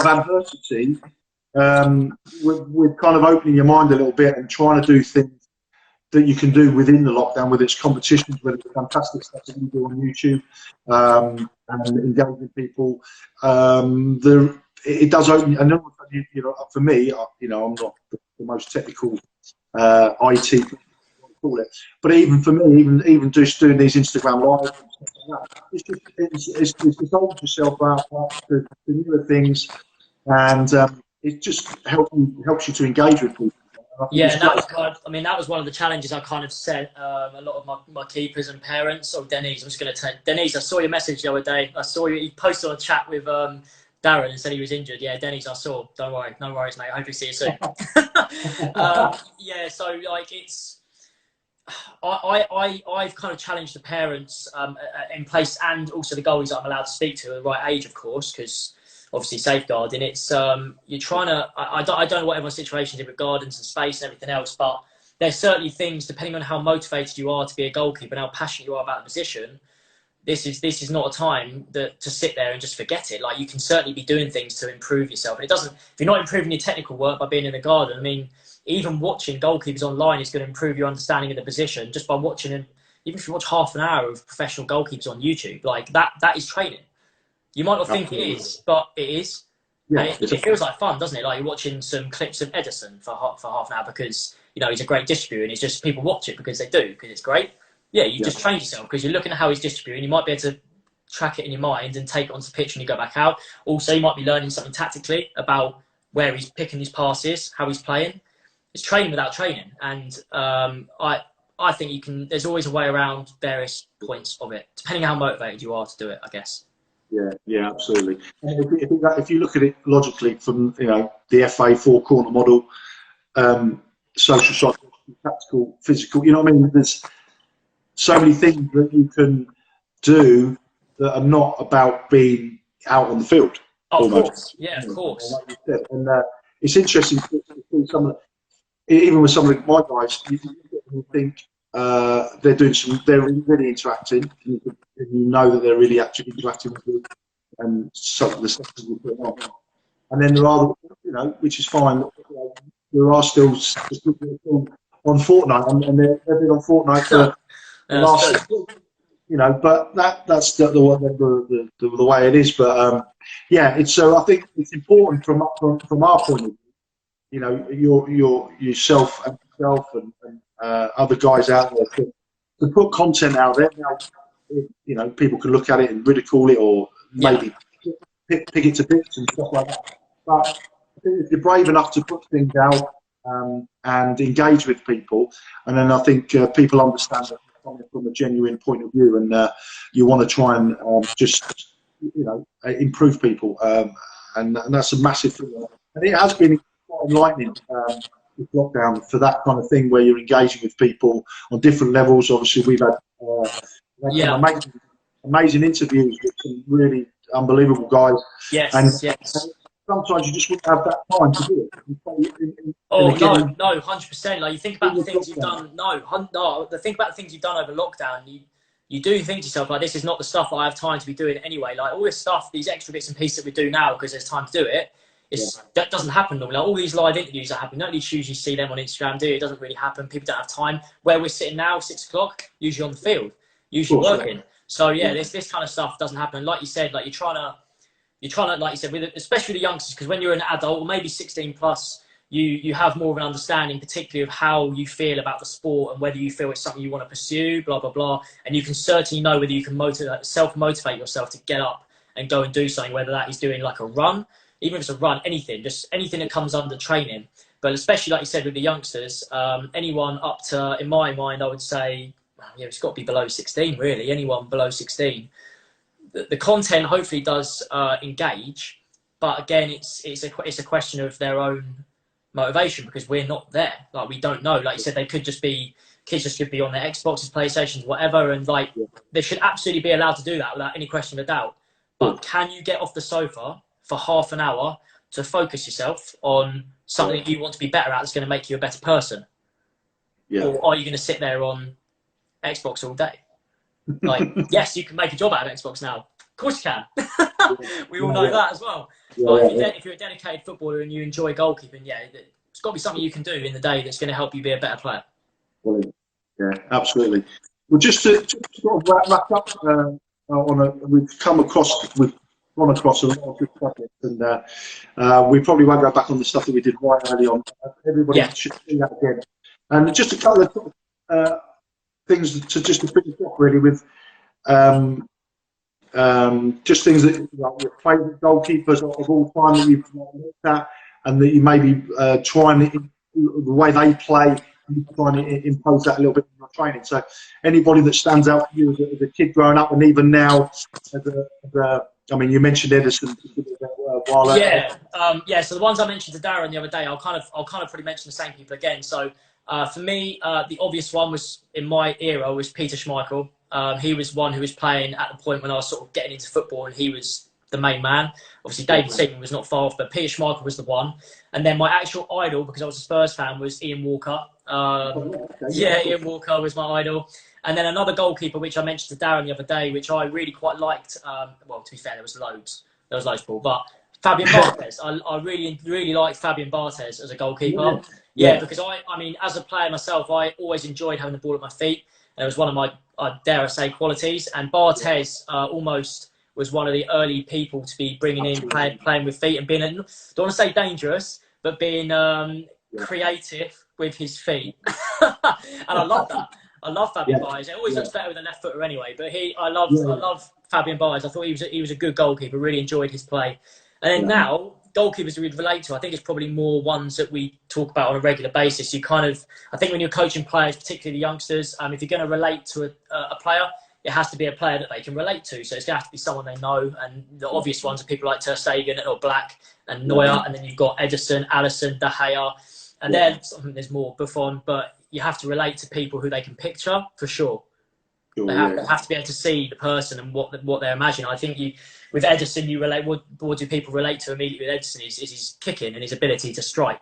adversity, we're kind of opening your mind a little bit and trying to do things that you can do within the lockdown, whether it's competitions, whether it's fantastic stuff that you do on YouTube, and engaging people. It does open, and you know, for me, you know, I'm not the most technical IT, call it, but even for me, even just doing these Instagram lives and stuff like that, it's just open yourself up to newer things, and it just helps you to engage with people. Yeah, and that was that was one of the challenges I kind of set a lot of my keepers and parents. Oh, Denise, I'm just going to tell Denise, I saw your message the other day. I saw you posted on a chat with Darren and said he was injured. Yeah, Denise, I saw. Don't worry, no worries, mate. I hope you see you soon. Yeah, so like it's, I've kind of challenged the parents in place, and also the goalies that I'm allowed to speak to at the right age, of course, because obviously safeguarding. It's you're trying to. I don't know what everyone's situation is with gardens and space and everything else, but there's certainly things, depending on how motivated you are to be a goalkeeper and how passionate you are about the position. This is not a time to sit there and just forget it. Like, you can certainly be doing things to improve yourself, and it doesn't. If you're not improving your technical work by being in the garden, I mean, even watching goalkeepers online is going to improve your understanding of the position just by watching them. Even if you watch half an hour of professional goalkeepers on YouTube, like that is training. You might not think it is, but it is. Yeah, and it feels like fun, doesn't it? Like, you're watching some clips of Edison for half an hour because, you know, he's a great distributor, and it's just people watch it because they do, because it's great. Yeah, you just train yourself because you're looking at how he's distributing. You might be able to track it in your mind and take it onto the pitch when you go back out. Also, you might be learning something tactically about where he's picking his passes, how he's playing. It's training without training, and I think you can. There's always a way around various points of it, depending on how motivated you are to do it, I guess. Yeah, absolutely. And if you look at it logically from, you know, the FA four-corner model, social, psychological, tactical, physical, you know what I mean? There's so many things that you can do that are not about being out on the field. Of course, yeah, of course. Like you said. And it's interesting to see some of even with some of my guys, you think they're really interacting, and you know that they're really actually interacting with you and some of the stuff that we're putting on. And then there are, you know, which is fine. There are still on Fortnite, and they've been on Fortnite for the last, you know. But that's the way it is. But yeah, it's so I think it's important from our point of view. You know, yourself and other guys out there to put content out there. Now, you know, people can look at it and ridicule it, or maybe pick it to bits and stuff like that. But I think if you're brave enough to put things out and engage with people, and then I think people understand that coming from a genuine point of view, and you want to try and just, you know, improve people, and that's a massive thing. And it has been quite enlightening with lockdown for that kind of thing, where you're engaging with people on different levels. Obviously, we've had some amazing interviews with some really unbelievable guys. Yes. Sometimes you just wouldn't have that time to do it. No, 100%. Like, you think about the things you've done. Think about the things you've done over lockdown. You do think to yourself, like, this is not the stuff that I have time to be doing anyway. Like, all this stuff, these extra bits and pieces that we do now because there's time to do it. That doesn't happen normally. Like, all these live interviews that happen, you don't usually see them on Instagram, do you? It doesn't really happen. People don't have time. Where we're sitting now, 6 o'clock, usually on the field, usually working. So yeah, this kind of stuff doesn't happen. Like you said, like you're trying to, like you said, with especially the youngsters, because when you're an adult or maybe 16 plus, you have more of an understanding, particularly of how you feel about the sport and whether you feel it's something you want to pursue, blah blah blah. And you can certainly know whether you can self-motivate yourself to get up and go and do something, whether that is doing like a run, even if it's a run, anything, just anything that comes under training. But especially like you said with the youngsters, anyone up to, in my mind, I would say, well, yeah, it's got to be below 16 really. Anyone below 16. The content hopefully does engage, but again, it's a question of their own motivation, because we're not there. Like, we don't know. Like you said, kids just could be on their Xboxes, PlayStations, whatever, and like they should absolutely be allowed to do that without any question of a doubt. But can you get off the sofa for half an hour to focus yourself on something that you want to be better at that's going to make you a better person? Yeah. Or are you going to sit there on Xbox all day? Like, yes, you can make a job out of Xbox now. Of course you can. We all know that as well. But if you're a dedicated footballer and you enjoy goalkeeping, it's got to be something you can do in the day that's going to help you be a better player. Yeah, absolutely. Well, just to sort of wrap up, we've gone across a lot of good subjects, and we probably won't go back on the stuff that we did right early on. Everybody should see that again. And just a couple of things to finish off really with. Just things that, like, your favourite goalkeepers of all time that you've looked at, and that you maybe trying the way they play, and trying to impose that a little bit in your training. So, anybody that stands out for you as a kid growing up, and even now, I mean, you mentioned Edison a while ago. So the ones I mentioned to Darren the other day, I'll kind of probably mention the same people again. So for me, the obvious one was in my era was Peter Schmeichel. He was one who was playing at the point when I was sort of getting into football, and he was the main man. Obviously, David Seaman was not far off, but Peter Schmeichel was the one. And then my actual idol, because I was a Spurs fan, was Ian Walker. Ian Walker was my idol. And then another goalkeeper, which I mentioned to Darren the other day, which I really quite liked. Well, to be fair, there was loads, Paul. But Fabian Barthez. I really liked Fabian Barthez as a goalkeeper. Because I mean, as a player myself, I always enjoyed having the ball at my feet. And it was one of my, dare I say, qualities. And Barthez almost was one of the early people to be bringing in, playing with feet and being, don't want to say dangerous, but being creative with his feet. And I love that. I love Fabian Barthez. It always looks better with a left footer anyway. But I love Fabian Barthez. I thought he was a good goalkeeper. Really enjoyed his play. And then now, goalkeepers we'd relate to, I think it's probably more ones that we talk about on a regular basis. You kind of, I think when you're coaching players, particularly the youngsters, if you're going to relate to a player, it has to be a player that they can relate to. So it's going to have to be someone they know. And the obvious ones are people like Ter Stegen or Black and Neuer. And then you've got Ederson, Alisson, De Gea. And then there's more, Buffon. But you have to relate to people who they can picture, for sure. They have to be able to see the person and what they're imagining. I think with Ederson, you relate. What do people relate to immediately with Ederson is his kicking and his ability to strike.